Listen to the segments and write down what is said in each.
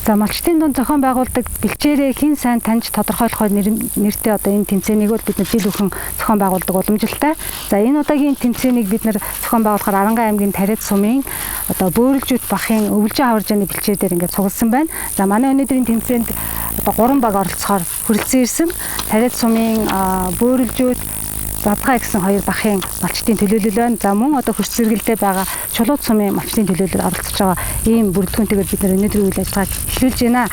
За малчтын дунд зохион байгуулдаг бэлчээрээ хэн сайн таньж тодорхойлохоор нэртэй одоо энэ тэмцээнийг бол бид жил бүхэн зохион байгуулдаг уламжлалтай. За энэ удаагийн тэмцээнийг бид зохион байгуулахаар Арангаа аймгийн Тариад сумын одоо Бөөрөлжүүд бахын өвлжин хаваржааны бэлчээр дээр ингээд цугласан байна. За манай өнөөдрийн тэмцээнд одоо 3 баг оролцохоор хүрэлцэн ирсэн. Тариад сумын Бөөрөлжүүд Задгай гэсэн 2 бахын малчтын төлөөлөл байна. За мөн одоо хүч зэрэгэлдээ байгаа Чулууд сумын малчтын төлөөлөлд оролцож байгаа ийм бүрэлдэхүүнтэйгээр бид өнөөдрийн үйл ажиллагааг эхлүүлж байна.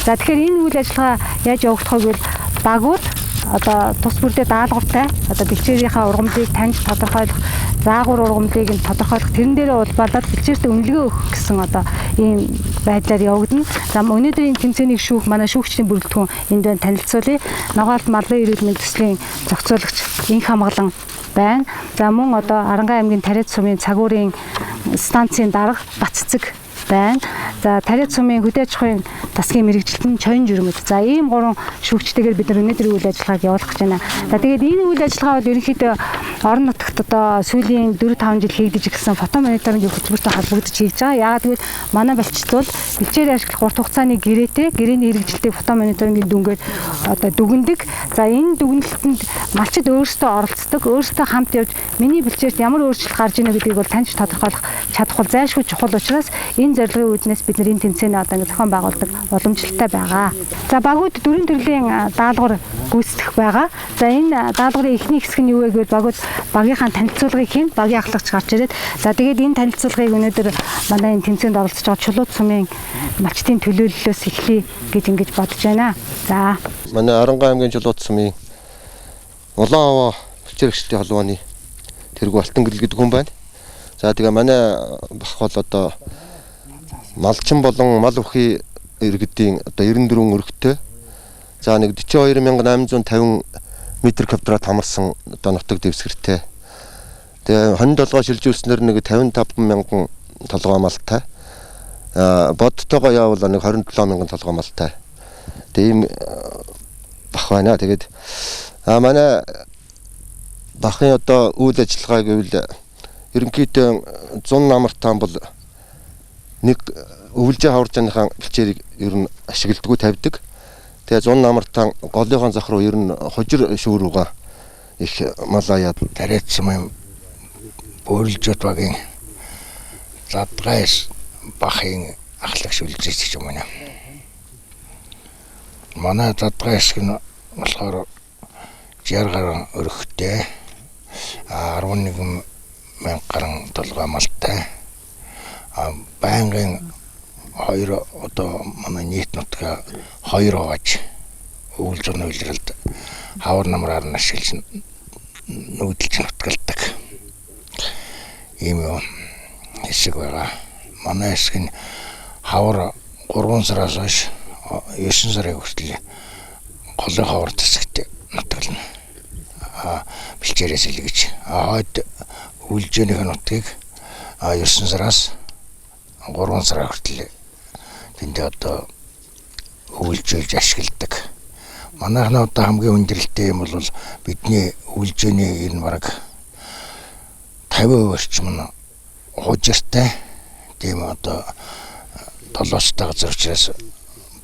За тэгэхээр энэ үйл ажиллагаа яаж явагдахыг бол багууд одоо тус бүрдээ даалгавартай одоо бэлчээрийнхаа ургамлыг таньж тодорхойлох, заагур ургамлыг нь тодорхойлох, тэрэн дээрээ улбалаад бэлчээртээ үнэлгээ өгөх гэсэн одоо ийм байдлаар явагдана. За өнөөдрийн тэмцээнийг шүүх манай шүүгчдийн бүрэлдэхүүн энд байна, танилцуулъя. Ногоолт малын эрүүл мэндийн төслийн зохицуулагч Инх Хамгалан байна. За мөн одоо Арангаа аймгийн Тариад сумын цагуурын станцын дарга Баццэг байна. За Тариад сумын хөдөөж ахуйн засгийн мэрэгжилтэн Чойн Жирмэд. За ийм 3 шүүгчтэйгээр бид өнөөдрийн үйл ажиллагааг явуулах гэж байна. За тэгээд энэ үйл ажиллагаа бол ерөнхийдөө орон нутагт одоо сүүлийн 4-5 жил хийгдэж ирсэн фото мониторинг хөтөлбөртэй холбогдож хийж байгаа. Яагаад гэвэл манай балчт бол бэлчээр ашиглах урт хугацааны гэрээний хэрэгжилтийг фото мониторингийн дүнгээр одоо дүгнэдэг. За энэ дүгнэлтэнд малчид өөрсдөө оролцдог, өөрсдөө хамт явж миний бэлчээрт ямар өөрчлөлт гарч ийнэ гэдгийг бол таньж тодорхойлох чадах бол зайлшгүй чухал учраас энэ зорилгын үүднээс бид энэ тэмцээний одоо зохион байгуулдаг уламжлалтай байгаа. За багууд 4 төрлийн даалгавар гүйцэтгэх байгаа. За энэ даалгаврын эхний хэсэг нь юу вэ гэвэл багууд багийнхаа танилцуулгыг хийн, багийн ахлагч гарч ирээд за тэгээд энэ танилцуулгыг өнөөдөр манай энэ тэмцээнд оролцож байгаа Чулууд сумын малчтын төлөөллөөс эхлэе гэж ингэж бодож байна. За манай Арангаа аймгийн Чулууд сумын Улаан аваа бэлчээрэгчдийн холбооны тэрэг Алтан гэрэл гэдэг хүн байна. За тэгээ манай бах бол одоо малчин болон мал бүхий иргэдийн одоо 94 өргөтэй. За нэг 42850 м2 хамарсан одоо нутаг дэвсгэртэй. Тэгээ хонь толгой шилжүүлснээр нэг 55,000 толгой малтай. Бодтойгоо явбал нэг 27,000 толгой малтай. Тэгээ ийм бах байна. Тэгээд манай бахын одоо үйл ажиллагаа гэвэл ерөнхийдөө 100 намартаан бол нэг өвлжин хаваржааныхаа бэлчээрийг ер нь ашигладаг, тавьдаг. Тэгээ 100 намартаан голынхон зах руу ер нь хожир шүүрүүгээ их малаяад Тариад сумын Бөөрөлжүүд багийн Задгай бахын ахлагч үлзээч юм байна. Манай Задгай хэсэг нь болохоор 60 гаруй өргөтэй 11,000 гаруй толгой малтай. Байнгын 2 одоо манай нийт нутгаа 2 хувааж өвөл зүүн үйлрэлд хавар намраар нь ашиглаж нүүдэлж нутгалдаг. Ийм хэсэг байгаа. Манай хэсэг нь хавар 3 сараас хойш 9 сарын хүртэл голын хавар засагт нутгална. Бэлчээрээс илгэж. Хойд өвлжөөнийх нутгийг 9 сараас 3 сар хүртэл тэнд одоо өвлжөөлж ашигладаг. Манайхнаа одоо хамгийн хүндрэлтэй юм бол бидний өвлжөөний энэ бараг 50% орчим нь хужиртай. Тийм одоо толоочтой газар учраас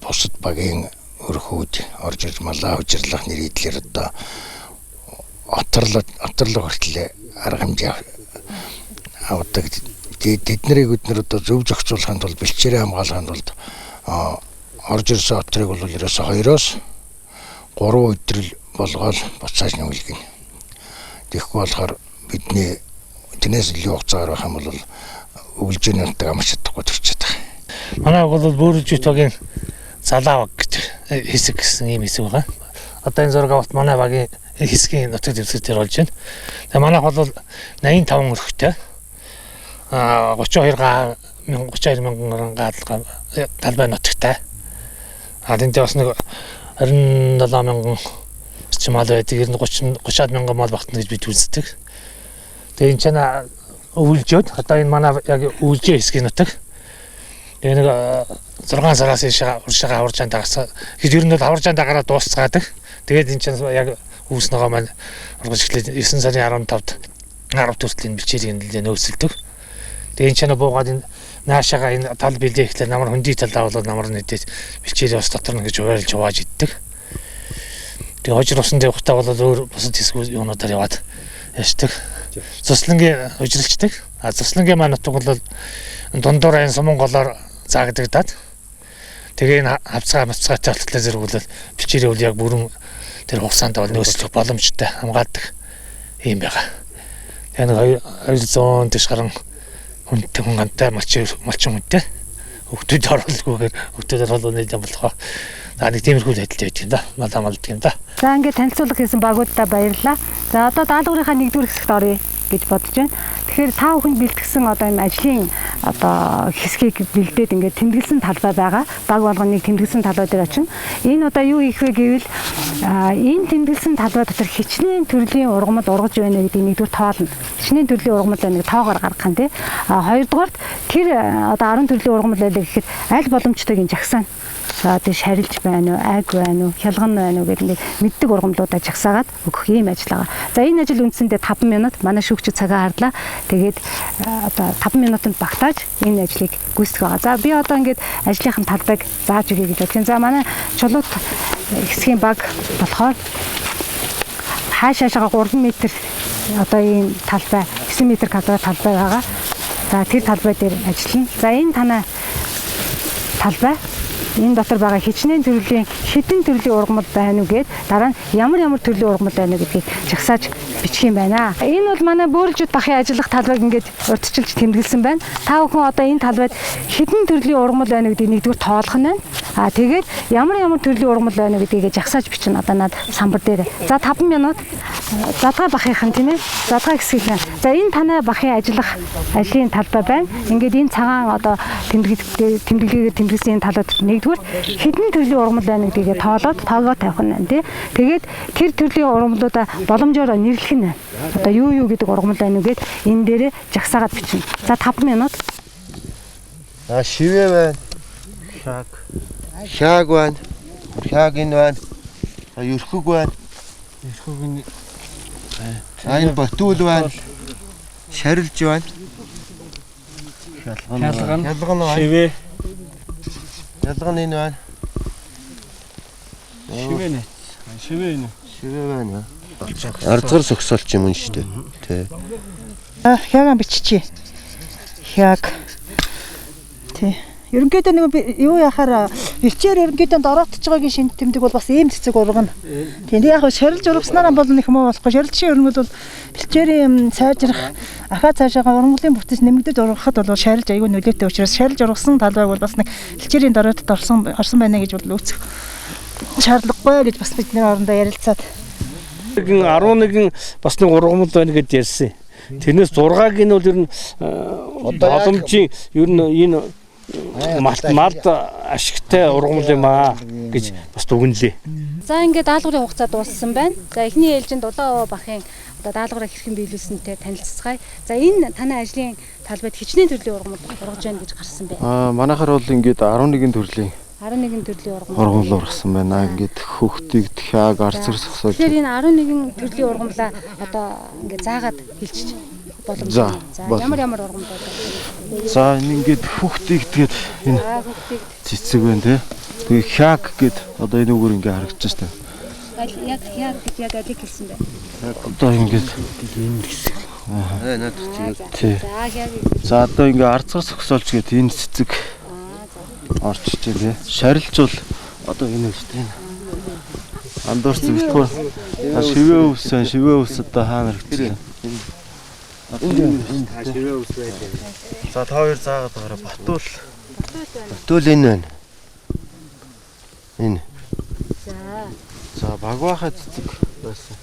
бусад багийн өрхүүд орж ирж малаа хужирлах нэрийдлэр одоо оторлог хүртэл арга хэмжээ авдаг. Тэд нарыг өднөр одоо зөв зохицуулахын тулд бэлчээрээ хамгаалахын тулд орж ирсэн отрыг бол ерөөсө 2-оос 3 өдрөл болгоод буцааж нүгэлгэн. Тэгэхгүй болохоор бидний тэрнээс илүү хугацаагаар байх юм бол өвлжөөний нутаг амарч чадахгүй төрчихэд байгаа. Манай бол Бөөрөлжүүд багийн Залаа баг гэж хэсэг гэсэн ийм хэсэг байгаа. Одоо энэ зураг авалт манай багийн хэсгийн нутаг дэвсгэр болж байна. Тэгээ манайх бол 85 өрхтэй. 32,000 талбай нутагтай. Тэнтэй бас нэг 27,000 ч мал байдаг. Ер нь 30-аад мянган мал багтана гэж бид үздэг. Тэгээ энэ чана өвлжөөд одоо энэ манай яг өвлжөө хэсгийн нутаг. Тэгээ нэг 6 сараас уршигаа хаваржаан дагасан. Гэж ер нь бол хаваржаан дагараа дуусцаадаг. Тэгээд энэ чана яг үүснэгөө маань ургаж эхлээд 9 сарын 15-нд 10 төрлийн бэлчээрийг нөөцөлдөг. Тэгээ энэ чана буугаад энэ наашаага энэ тал бэлдээ ихлээр намар хөндөй тал давуулаад намар нэдээд бэлчээрээ бас дотор нь гэж уйлж хувааж иддэг. Тэгээ хожир усан дээр ухтаа бол өөр бусад хэсгүүд юунуудаар яваад яшдаг. Цуслангийн хожирчдаг. А цуслангийн маань утга бол дундуур айн суман голоор заагдагдаад тэгээ энэ хавцгаатай болтлоо зэрэгүүлэл бэлчээрээ үл яг бүрэн тэр хугацаанд бол нөөцлөх боломжтой хамгаалдаг юм байгаа. Тэгээ 200 дэш гарan хүнтэй хүн гантай малчин хүнтэй хөвгдөд оруулахгүйгээр хөвгдөд оруулах нэг юм болохоо. За нэг тиймэрхүү байдалтай байдаг юм да. Малаа малдаг юм да. За ингээд танилцуулга хийсэн багуудаа баярлалаа. За одоо даалгаврынхаа нэгдүгээр хэсэгт оръё гэж бодож байна. Тэгэхээр та бүхэн бэлтгэсэн одоо энэ ажлын одоо хэсгийг бэлдээд ингээд тэмдэглэсэн талбай байгаа. Баг болгоныг тэмдэглэсэн талбай дээр очино. Энэ одоо юу хийх вэ гэвэл энэ тэмдэглэсэн талбай дотор хичнээн төрлийн ургамал ургаж байна гэдгийг нэгдүгээр тоолно. Хичнээн төрлийн ургамал байна гэдэг тоогоор гаргах нь тий. Хоёрдугаарт тэр одоо 10 төрлийн ургамал байлаа гэхэд аль боломжтойг энэ жагсаана. За тийм шарилж байна уу, айг байна уу, хялган байна уу гэдэг мэддэг ургамлуудаа жагсаагаад өгөх ийм ажил байгаа. За энэ ажил үндсэндээ 5 минут манай шүүгчид цагаа харлаа. Тэгээд одоо 5 минутанд багтааж энэ ажлыг гүйцэтгэх байгаа. За би одоо ингээд ажлынхын талбайг зааж өгье гэж бодсон. За манай чулуут хэсгийн баг болохоор хаашаашаа 3 м одоо ийм талбай 9 м квадрат талбай байгаа. За тэр талбай дээр ажиллана. За энэ танай талбай энэ дотор байгаа хичнээн төрлийн хэдэн төрлийн ургамал байна уу гэд дараа нь ямар төрлийн ургамал байна гэдгийг жагсааж бичих юм байна. Энэ бол манай бөөлжүүд бахын ажиллах талбайг ингээд урьдчилж тэмдэглэсэн байна. Та бүхэн одоо энэ талбайд хэдэн төрлийн ургамал байна гэдгийг нэгдүгээр тоолох нь байна. Тэгээд ямар төрлийн ургамал байна гэдгийг жагсааж бичнэ одоо над самбар дээр. За 5 минут задгаа бахынхан тийм ээ. Задгаа хэсгийн. За энэ танай бахын ажиллах ажлын талбай байна. Ингээд энэ цагаан одоо тэмдэглэгээр тэмдэглэсэн энэ талбайд нэгдүгээр хэдэн төрлийн ургамал байна гэдгийг тоолоод тоогоо тавих нь байна тий. Тэгээд тэр төрлийн ургамлуудаа боломжоор нэрлэх нь байна. Одоо юу гэдэг ургамал байна уу гэд энэ дээрээ жагсаагаад бичнэ. За 5 минут. Шивээ байна. Шаг байна. Шаг энэ байна. Ерхөг байна. Ерхөг энэ батүүл байна. Шарилж байна. Хялган шивээ. Ялган энэ байна. Шивээ байна. Ардгар зогсоолч юм шүү дээ. Тий. Хягаан биччихье. Хяг. Тий. Ерөнхийдөө нэг юу яхаар бэлчээр ерөнхийдөө дороотж байгаагийн шинж тэмдэг бол бас ийм цэцэг ургана. Тийм яг шарилж ургаснараа бол нэг юм уу болохгүй. Шарилжийн өрнөл бол бэлчээрийн сайжрах ахаа цаашаага ургамлын бүтэц нэмэгдэж ургахад бол шарилж аягүй нөлөөтэй учраас шарилж ургасан талбайг бол бас нэг бэлчээрийн дороотод орсон байна гэж бол үүсэх шаардлагагүй гэж бас бидний орондоо ярилцаад 11 бас нэг ургамал байна гэж ярьсан. Тэрнээс 6-г нь бол ер нь боломжийн ер нь энэ малд ашигтай ургамал юм аа гэж бас дүгнэлээ. За ингээд даалгаврын хугацаа дууссан байна. За эхний ээлжинд Улаан Овоо бахын одоо даалгавраа хэрхэн биелүүлсэнтэй танилццгаая. За энэ танай ажлын талбайд хичнээн төрлийн ургамал ургаж байна гэж гарсан байна. Манайхаар бол ингээд 11 төрлийн 11 төрлийн ургамал ургасан байна. Ингээд хөхтийг дахиад арцар зогсоож. Тэгэхээр энэ 11 төрлийн ургамлаа одоо ингээд заагаад хэлчих боломжтой. За ямар ургамал байна? За энэ ингээд хөхтийг тэгээд энэ цэцэг байна тий. Тэгээ хяг гэд одоо энэ үгээр ингээд харагдаж байна. Яг хяг гэж яг алиг хэлсэн байна. Одоо ингээд энэ хэсэг. Надад тий. За одоо ингээд арцар зогсоолж гэд энэ цэцэг орчиж тий. Шарилж бол одоо энэ шүү дээ. Андуурс битгүүр шивээ өвс одоо хаана хэрэгцээ. Шивээ өвс байлаа. За та хоёр заагаад байгаараа батуул энэ байна. Энэ. За багвахад цэцэг байсан.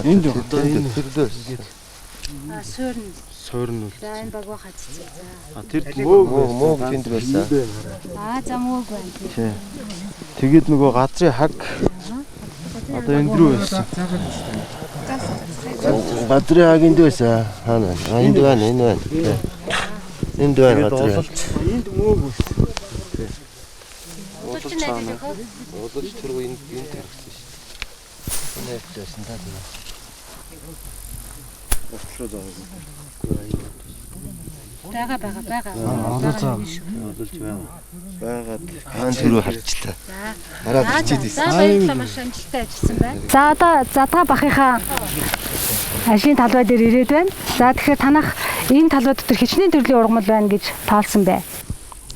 Энд төрлөөс. Суурн үл. За энэ багвахад цэцэг. Тэр мөөг тэнд байсан. За мөөг байна. Тий. Тэгээд нөгөө газрын хаг одоо энэ рүү байсан. Газрын хаг энд байсан. Хаана? Энд байна, энэ байна. Энд байна газрын. Энд мөөг байсан. Удалж тэргүй энд хэрэгсэн шүү дээ. Энэ хэвчээсэн та тийм. Бослоо заагаа. Байгаа. Байгаад хаан тэрүү харчлаа. Хараад бичээд За баярлалаа, маш амжилттай ажилласан байна. За одоо задгаа бахынхаа ажлын талбай дээр ирээд байна. За тэгэхээр танах энэ талбай дотор хичнээн төрлийн ургамал байна гэж тоолсон бай.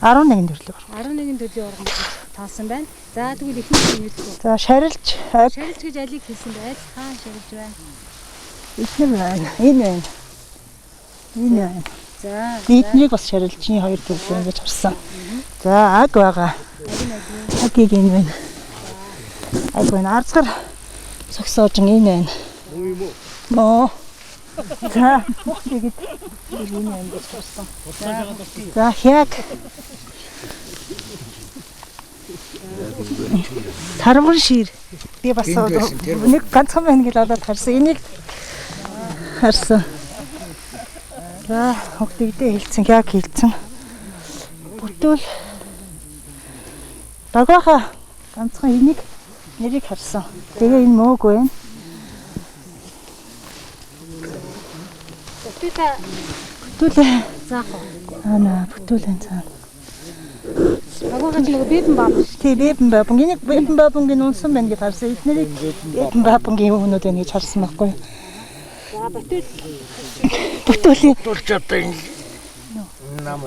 11 төрлөг. 11 төрлийн ургамал гэж тоолсон байна. За тэгвэл эхнийх нь юу? За шарилж, Шарилж гэж алийг хэлсэн байл. Хаан шарилж байна. эднэр байна. Энэ байна. Энэ байна. За Эднийг бас шарилжийн 2 төрлөө ингэж харсан. За аг байгаа. Агийг энэ байна. Аг байна. Арцгар цогсоожин энэ байна. Моо. За тэгээд энэ байна гэж харсан. За хяг. Тарвар шир. Би бас нэг ганцхан байна гэж олоод харсан. Энийг харсан. За хөгдөгдөө хэлсэн, яг хэлсэн. Бүтүүл багаха ганцхан энийг нэрийг харсан. Тэгээ энэ мөөг байна. Бүтүүл заах. бүтүүл энэ цаана. Агуулгын нэг бибэн баам. Тий бибэн баам. Энийг бибэн баамгийн унсан байна гэж харсан. Эднэрийг бибэн баамгийн өмнөд байна гэж харсан байхгүй. За Бүтүүлийн Тулч одоо энэ нам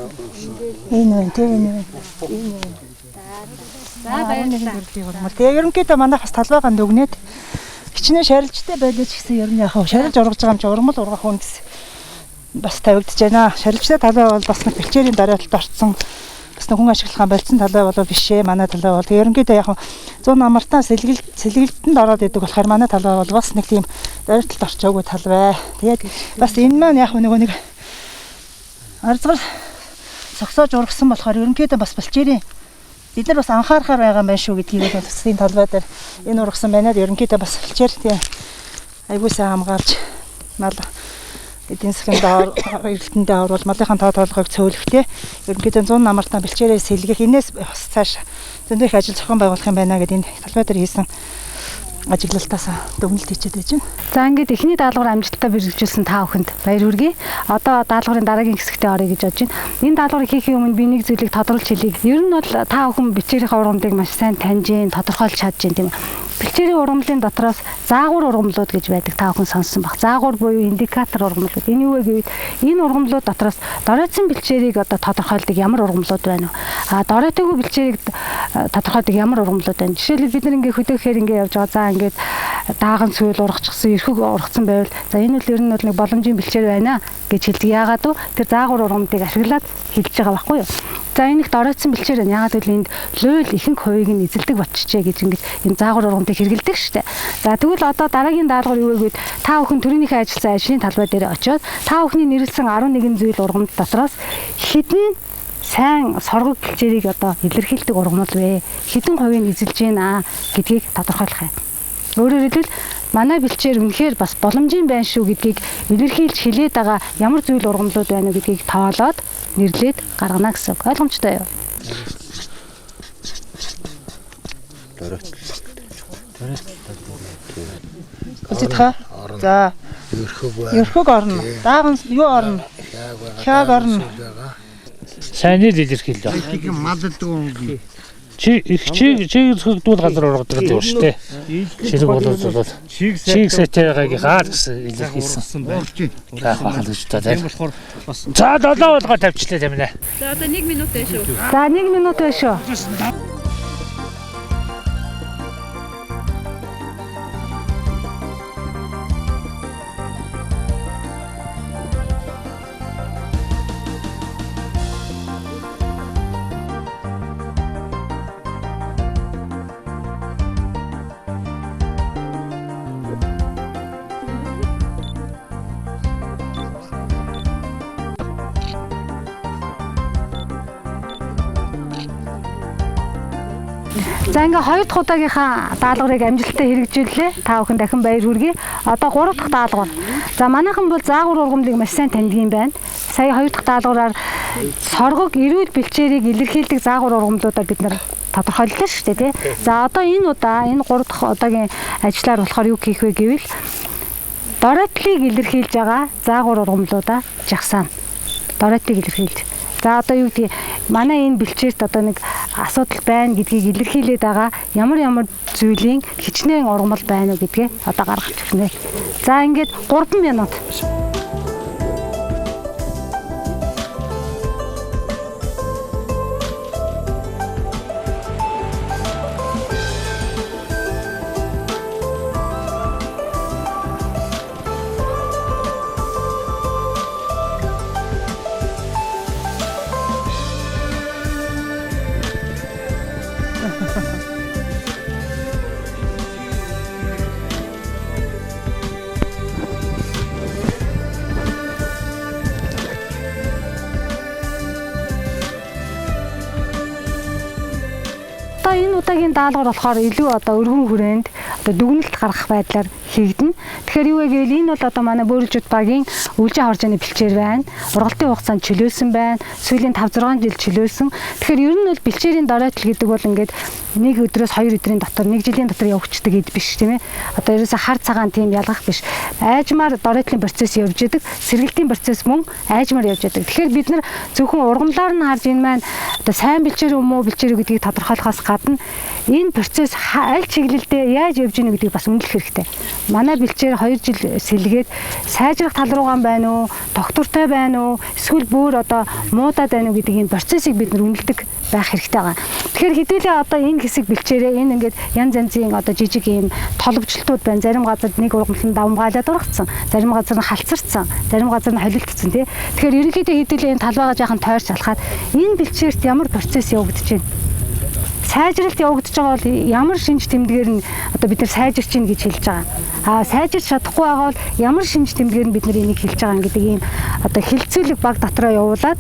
энэ байна. Тэг энэ байна. За баярлалаа. Тэгээ ерөнхийдөө манайхаас талбайгаа дүгнээд хичнээн шарилжтай байлаач гэсэн ер нь яг шарилж ургаж байгаа юм чи урмал ургах хүн гэсэн бас тавигдж байна. Шарилжтай талбай бол бас нэг бэлчээрийн дараалтад орцсон бас нэг хүн ашиглахаа болцсон талбай бол биш ээ. Манай талбай бол ерөнхийдөө яг 100 амартаа сэлгэлтэнд ороод идэг болохоор манай талбай бол бас нэг тийм дараалтад орчоогүй талбай. Тэгээд бас энэ маань яг нэг арзгар согсоож ургасан болохоор ерөнхийдөө бас бэлчээрийн бид нар бас анхаарахаар байгаа юм байна шүү гэдгийг бол энэ талбай дээр энэ ургасан байна. Ерөнхийдөө бас бэлчээр тийм айгуу сайн хамгаалж мал эдийн засгийн эрдэнэтэндээ орвол малынхаа тоо тоолгыг цөөлөхтэй ерөнхийдөө 100 намартаа бэлчээрээ сэлгэх энэс бас цааш зөндөө их ажил зохион байгуулах юм байна гэдэг энэ талбай дээр хийсэн ажиглалтаас дүгнэлт хийчихэд байж байна. За ингээд эхний даалгавар амжилттай бэрхжүүлсэн та бүхэнд баяр хүргэе. Одоо даалгаврын дараагийн хэсэгтээ оръё гэж бодож байна. Энэ даалгаврыг хийхийн өмнө би нэг зүйлийг тодруулж хэлье. Ер нь бол та бүхэн бэлчээрийн ургамлыг маш сайн таньж гин, тодорхойлж чадж гин тийм ээ. Бэлчээрийн ургамлын дотроос заагур ургамлууд гэж байдаг та бүхэн сонссон баг. Заагур буюу индикатор ургамлууд. Энэ юу вэ гэвэл энэ ургамлууд дотроос доройтсон бэлчээрийг одоо тодорхойлдог ямар ургамлууд байна вэ? Доройтоогүй бэлчээрийг тодорхойлдог ямар ургамлууд байна? Жишээлбэл бид нар ингээ хөдөөхээр ингээ явж байгаа. За ингээд дааган сүүл ургачихсан, эрхэг ургацсан байвал за энэ үл ер нь бол нэг боломжийн бэлчээр байна гэж хэлдэг. Яагаад вэ? Тэр заагур ургамлыг ашиглаад хэлж байгаа байхгүй юу? За энэ их доройтсон бэлчээр байна. Яагаад гэвэл энд луйл ихэнх хувийг нь эзэлдэг болчихжээ гэж ингэж энэ заагур ургамлыг хэрэгэлдэг штэ. За тэгвэл одоо дараагийн даалгавар юу вэ гэвэл та бүхэн төрийнхээ ажилласан ажлын талбай дээр очиод та бүхний нэрлсэн 11 зүйл ургамл дотроос хэдэн сайн соргог бэлчээрийг одоо илэрхийлдэг ургамал вэ? Хэдэн хувийг эзэлж байна гэдгийг тодорхойлох юм. Өөрөөр хэлбэл манай бэлчээр үнэхээр бас боломжийн байна шүү гэдгийг илэрхийлж хэлээд байгаа ямар зүйл ургамлууд байна вэ гэдгийг тоолоод нэрлээд гаргана гэсэн үг. Ойлгомжтой юу? Үзэдхэ. За. Ерхөг орно. Дааган юу орно? Хяаг орно. Сайн л илэрхийлж байгаа. их малддаг юм. Чи зөвхөн газар ургадаг гэдэг шүү дээ. Ширэг болоод чиг сэтэргийн хаар гэсэн илэрхийлсэн. Яах вэ гэж бодоо. Тийм болохоор бас за 7 болгоо тавьчлаа тийм нэ. За одоо 1 минут байна шүү. За 1 минут байна шүү. За ингээ 2 дахь удаагийнхаа даалгаврыг амжилттай хэрэгжүүллээ. Та бүхэн дахин баяр хүргэе. Одоо 3 дахь даалгавар. За манайхан бол заагур ургамлыг маш сайн таньдаг юм байна. Сая 2 дахь даалгавраар соргог эрүүл бэлчээрийг илэрхийлдэг заагур ургамлуудаа бид нар тодорхойллоо шүү дээ, тий. За одоо энэ 3 дахь удаагийн ажлаар болохоор юу хийх вэ гэвэл доройтлыг илэрхийлж байгаа заагур ургамлуудаа жагсаана. дороотлыг илэрхийлж. За одоо юу гэдгийг манай энэ бэлчээрт одоо нэг асуудал байна гэдгийг илэрхийлээд байгаа ямар зүйлийн хичнээн ургамал байна уу гэдгээ одоо гаргаж өгнө. За ингээд 3 минут. Одоо энэ удаагийн даалгавар болохоор илүү одоо өргөн хүрээнд одоо дүгнэлт гаргах байдлаар хийгдэнэ. Тэгэхээр юу вэ гэвэл энэ бол одоо манай бөөрөлжүүд багийн өвлжин хоржооны бэлчээр байна. Ургалтын хугацаанд чөлөөсөн байна. Сүүлийн 5-6 жил чөлөөсөн. Тэгэхээр ер нь бол бэлчээрийн дороотл гэдэг бол ингээд нэг өдрөөс 2 өдрийн дотор, нэг жилийн дотор явагддаг гэд биш тийм ээ. Одоо ерөөсө хар цагаан тийм ялгах биш. Айжмаар дороотлын процесс явж идэг. Сэргэлтийн процесс мөн айжмаар явж идэг. Тэгэхээр бид нар зөвхөн ургамлаар нь харж энэ маань одоо сайн бэлчээр юм уу бэлчээр гэдгийг тодорхойлохоос гадна энэ процесс аль чиглэлдээ яаж явж ийнэ гэдгийг бас үнэлэх хэрэгтэй. Манай бэлчээр 2 жил сэлгээд сайжрах тал руугаан байна уу, доктортой байна уу, эсвэл бүр одоо муудаад байна уу гэдэг энэ процессыг бид нар үнэлдэг байх хэрэгтэй байгаа. Тэгэхээр хэдүүлээ одоо энэ хэсэг бэлчээрээ энэ ингээд янз янзын одоо жижиг ийм толовчлтууд байна. Зарим газар нэг ургамал нь давмгаалаад ургацсан, зарим газар нь халцарсан, зарим газар нь холилдсон тий. Тэгэхээр ерөнхийдөө хэдүүлээ энэ талбайгаа жаахан тойрч алхаад энэ бэлчээрт ямар процесс явагдаж байна? Сайжралт явагдаж байгаа бол ямар шинж тэмдгээр нь одоо бид нар сайжирч ийн гэж хэлж байгаа. Сайжирч чадахгүй байгаа бол ямар шинж тэмдгээр нь бид нар энийг хэлж байгаа гэдэг ийм одоо хилцүүлэг баг дотроо явуулаад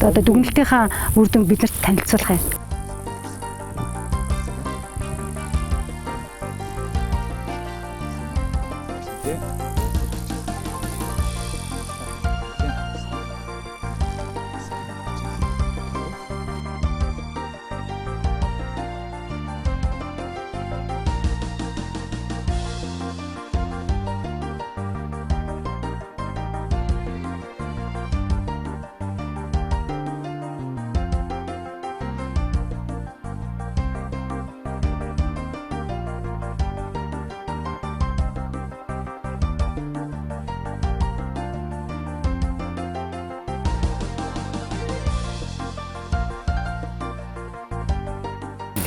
одоо дүгнэлтийнхаа үр дүнг биднэрт танилцуулах юм.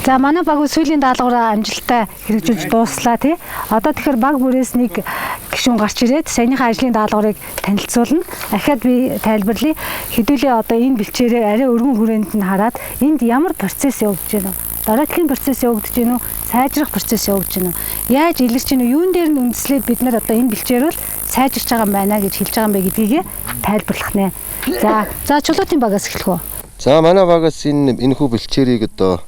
За манай баг сүүлийн даалгавраа амжилттай хэрэгжүүлж дууслаа тий. Одоо тэгэхээр баг бүрээс нэг гишүүн гарч ирээд саяныхаа ажлын даалгаврыг танилцуулна. Дахиад би тайлбарлая. Хэдүүлээ одоо энэ бэлчээрээ арай өргөн хүрээнд нь хараад энд ямар процесс явагдаж байна вэ? Дороотлын процесс явагдаж байна уу? Сайжрах процесс явагдаж байна уу? Яаж илэрч байна уу? Юун дээр нь үндэслээд бид нар одоо энэ бэлчээр бол сайжирч байгаа юм байна гэж хэлж байгаа юм бэ гэдгийг тайлбарлах нэ. За чулуутын багаас эхлэх үү? За манай багаас энэ хүү бэлчээрийг одоо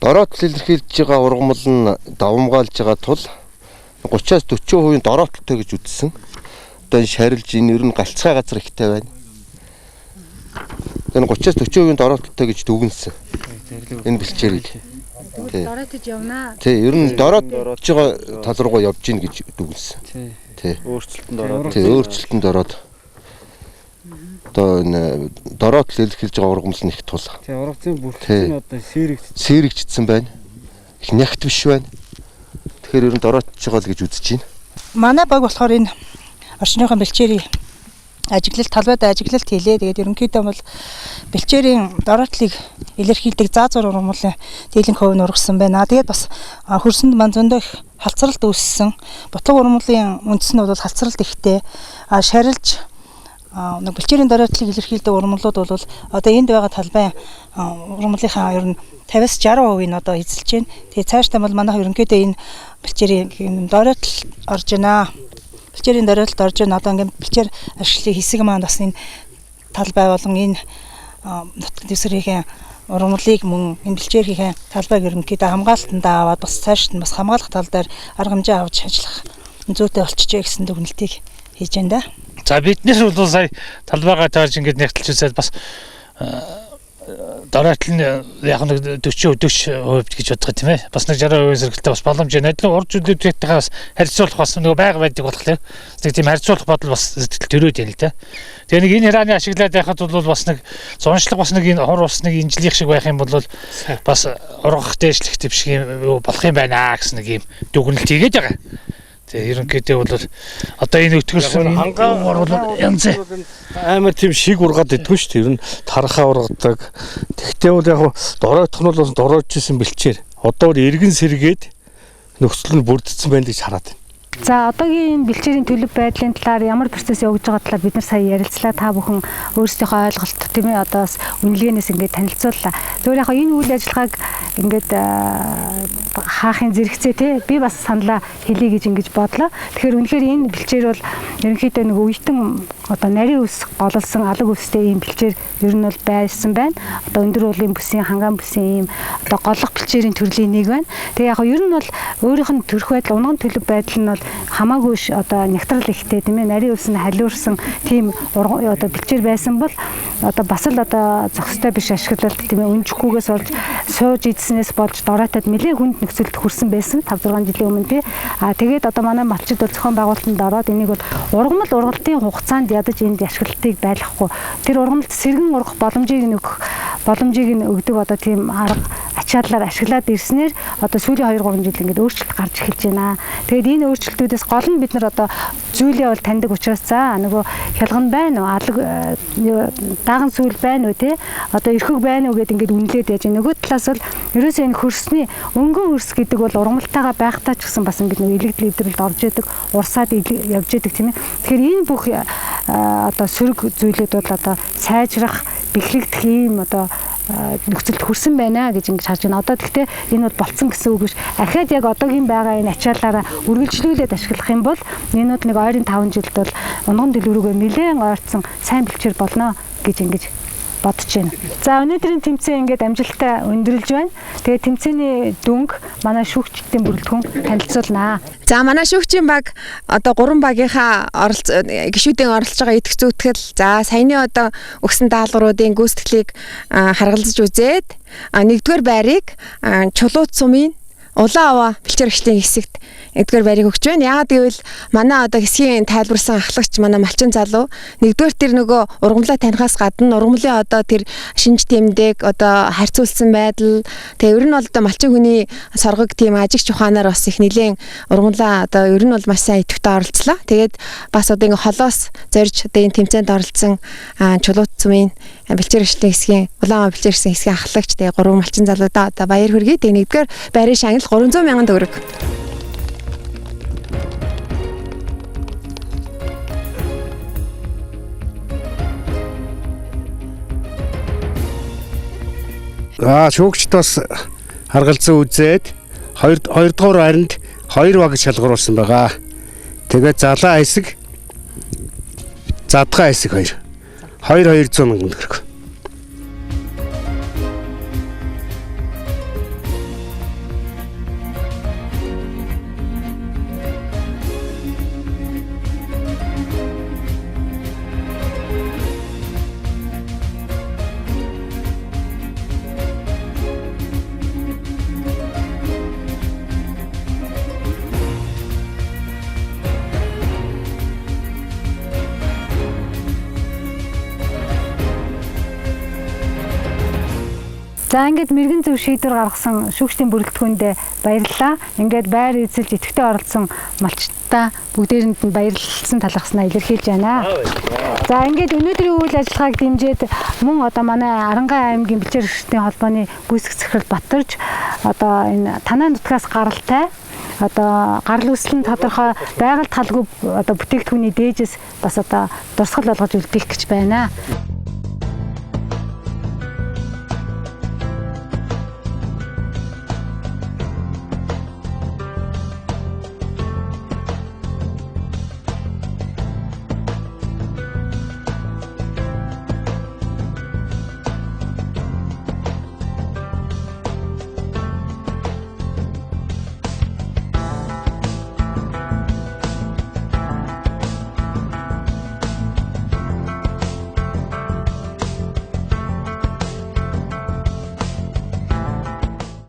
дороотл илэрхийлж байгаа ургамал нь давмгаалж байгаа тул 30-аас 40% дороотолтой гэж үзсэн. Одоо энэ шарилж энэ ер нь галцгай газар ихтэй байна. Энэ 30-аас 40% дороотолтой гэж дүгнсэн. Энэ бэлчээрийг. Дороотж явнаа. Тий, ер нь дороотж байгаа тал руугаа явж гин гэж дүгнсэн. Тий. Өөрчлөлтөнд ороод. Тий, өөрчлөлтөнд ороод. Одоо энэ дороотл илэрхийлж байгаа ургамал нь их тул. Тий, ургацын бүртгэл нь одоо сэрэгжсэн байна. Их нягт биш байна. Тэгэхээр ер нь дороотж байгаа л гэж үзэж байна. Манай баг болохоор энэ орчныхон бэлчээрийн ажиглалт талбайд ажиглалт хийлээ. Тэгээд ерөнхийдөө бол бэлчээрийн дороотлыг илэрхийлдэг заазуур ургамлын дийлэнх хувь нь ургасан байна. Тэгээд бас хөрсөнд маань зөндөө их халцралт үүссэн. Бутлаг ургамлын үндэс нь бол халцралт ихтэй. Шарилж нэг бэлчээрийн дороотлыг илэрхийлдэг ургамлууд бол одоо энд байгаа талбай ургамлынхаа ер нь 50-60% нь одоо эзэлж байна. Тэгээд цаашдаа бол манай ерөнхийдөө энэ бэлчээрийн дороотл орж байна. Бэлчээрийн дороотл орж байна. Одоо ингээм бэлчээр ашиглах хэсэг маань бас энэ талбай болон энэ нутгийн дэвсгэрийн ургамлыг мөн энэ бэлчээрийн талбайг ерөнхийдөө хамгаалтандаа аваад бас цаашд нь бас хамгаалах тал дээр арга хэмжээ авч ажиллах зүйтэй болчихжээ гэсэн дүгнэлтийг хийж байна да. За бид нэр бол сая талбайгаа таарж ингэж нэгтэлж үзээд бас дөрөлт нь яг нэг 40% гэж боддог тийм ээ. Бас нэг 60% зэрэгтэй бас боломж байна. Урд зүйлүүдтэйгээ бас харьцуулах бас нөгөө байга байдаг болохоор нэг тийм харьцуулах бодол бас сэтгэл төрөөд байна л да. Тэгээ нэг энэ хирааны ашиглаад байхад бол бас нэг зуншлаг бас нэг энэ хур усны инжилих шиг байх юм бол бас ургах дээшлэх тийм шиг болох юм байна гэсэн нэг юм дүгнэлт хийгээд байгаа. Тэгээ ерөнхийдөө бол одоо энэ өтгөрсөн хангаа янз амар тийм шиг ургаад идэггүй шүү дээ. Ер нь тархаа ургадаг. Тэгтээ бол яг доройтох нь бол дороожсэн бэлчээр. Одоо бүр эргэн сэргээд нөхцөл нь бүрдсэн байна гэж хараад байна. За одоогийн бэлчээрийн төлөв байдлын талаар ямар процесс явагдж байгаа талаар бид нар сая ярилцлаа. Та бүхэн өөрсдийнхөө ойлголт тийм ээ одоо бас үнэлгээнээс ингээд танилцууллаа. Зөвхөн яг энэ үйл ажиллагааг ингээд хаахын зэрэгцээ тий би бас саналаа хэлье гэж ингэж бодлоо. Тэгэхээр үнэхээр энэ бэлчээр бол ерөнхийдөө нэг үейтэн одоо нарийн ус гололсон алаг үстэй ийм бэлчээр ер нь бол байсан байна. Одоо өндөр уулын бүсийн хангаан бүсийн ийм одоо голлох бэлчээрийн төрлийн нэг байна. Тэгээ яг ер нь бол өөрийнх нь төрөх байдал унган төлөв байдал нь бол хамаагүй одоо нягтрал ихтэй тийм ээ нарийн ус нь халиурсан тийм одоо бэлчээр байсан бол одоо бас л одоо зохистой биш ашиглалт тийм ээ өнжихгүйгээс болж сууж идснээс болж дороотод нэлээд хүнд нөхцөлд хүрсэн байсан 5-6 жилийн өмнө тий. Тэгээд одоо манай малчид бол зохион байгуулалтанд ороод энийг бол ургалтын хугацаанд ядаж энд ашиглалтыг байлгахгүй тэр ургамалт сэргэн ургах боломжийг өгдөг одоо тийм арга ачааллаар ашиглаад ирснээр одоо сүүлийн 2-3 жил ингээд өөрчлөлт гарч эхэлж байна. Тэгээд энэ өөрчлөлтүүдээс гол нь бид нар одоо зүйлээ бол таньдаг учраас за нөгөө хялган байна уу алаг даган сүүл байна уу тий одоо эрхэг байна уу гэдээ ингээд үнэлээд яаж нөгөө талаас бол ерөөсөө энэ хөрсний өнгөн хөрс гэдэг бол ургамалтайгаа байхтаа ч гэсэн бас ингээд нөгөө элегд лидерлд орж идэг урсаад явж идэг тийм ээ. Тэгэхээр энэ бүх одоо сөрөг зүйлүүд бол одоо сайжрах бэхлэгдэх юм одоо нөхцөлд хүрсэн байна гэж ингэж харж байна. Одоо гэхдээ энэ бол болцсон гэсэн үг биш. Ахаад яг одоогийн байгаа энэ ачаалаараа үргэлжлүүлээд ашиглах юм бол энэ бол нэг ойрын 5 жилд бол унган дэлгүүрүүгээ нэлээд ойрцсон сайн бэлчээр болно гэж ингэж бодож байна. За өнөөдрийн тэмцээн ингээд амжилттай өндөрлж байна. Тэгээд тэмцээний дүнг манай шүүгчдийн бүрэлдэхүүн танилцуулнаа. За манай шүүгчийн баг одоо 3 багийнхаа гишүүдийн оролцож байгаа идэх зүйтгэл за саяны одоо өгсөн даалгавруудын гүйцэтгэлийг харгалзаж үзээд нэгдүгээр байрыг Чулууд сумын Улаан аваа бэлчээрэгчдийн хэсэгт эдгээр байрыг өгч байна. Яагаад гэвэл манай одоо хэсгийн тайлбарсан ахлагч манай малчин залуу нэгдүгээр тэр нөгөө ургамлаа танихаас гадна ургамлын одоо тэр шинж тэмдэг одоо харьцуулсан байдал тэгээ ер нь бол одоо малчин хүний соргог тийм ажигч ухаанаар бас их нэлээд ургамлаа одоо ер нь бол маш сайн идэвхтэй оролцлоо. Тэгээд бас одоо ингээ холоос зорж одоо энэ тэмцээнд оролцсон Чулууд сумын бэлчээрэгчдийн хэсгийн Улаан аваа бэлчээрэгчдийн хэсгийн ахлагч тэгээ 3 малчин залуудаа одоо баяр хүргэе. Тэгээ нэгдүгээр байрын шагнал 300,000 төгрөг. Шүүгчд бас харгалзан үзээд 2 дугаар байранд 2 баг шалгаруулсан байгаа. Тэгээд залаа хэсэг задгаа хэсэг 200,000 төгрөг. За ингээд мэрэгэн зөв шийдвэр гаргасан шүүгчдийн бүрэлдэхүүнд баярлалаа. Ингээд байр эзэлж идэвхтэй оролцсон малчдаа бүгдээрэнд нь баярлсан талхаснаа илэрхийлж байна. За ингээд өнөөдрийн үйл ажиллагааг дэмжиж мөн одоо манай Арангаан аймгийн бэлчээрэгчдийн холбооны гүйцэтгэх захирал Батарж одоо энэ танаа нутгаас гаралтай одоо гарал үүсэл нь тодорхой байгальд халгүй одоо бүтээгдэхүүний дээжээс бас одоо дурсгал болгож үлдээх гэж байна.